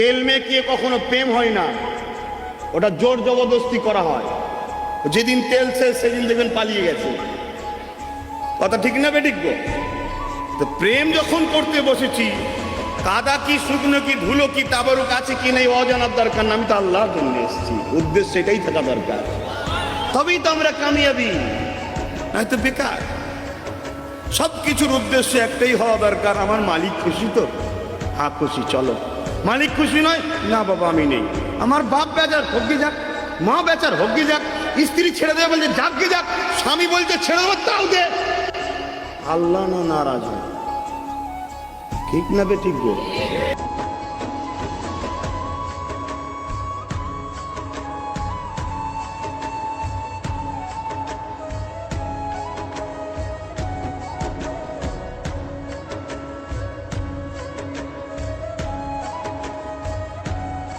তেল মেখিয়ে কখনো প্রেম হয় না, ওটা জোর জবরদস্তি করা হয়। যেদিন তেল শেষ সেদিন দেখবেন পালিয়ে গেছে। কথা ঠিক না বেঠিক গো? তো প্রেম যখন করতে বসেছি, কাদা কি শুকনো কি ধুলো কি তাবারুক আছে কি নেই অজানার দরকার না। আমি তো আল্লাহর জন্য এসেছি, উদ্দেশ্য এটাই থাকা দরকার, তবেই তো আমরা কামিয়াবি, নয়তো বেকার। সব কিছুর উদ্দেশ্য একটাই হওয়া দরকার, আমার মালিক খুশি তো? হ্যাঁ খুশি, চলো। মালিক খুশি নয় না, বাবা আমি নেই। আমার বাপ বেচার হকি যাক, মা বেচার হকি যাক, স্ত্রী ছেড়ে দেবে বলছে যাকে যাক, স্বামী বলছে ছেড়ে দেবো তাও দে। আল্লাহ না নারাজ হয়, ঠিক না বে ঠিক গো?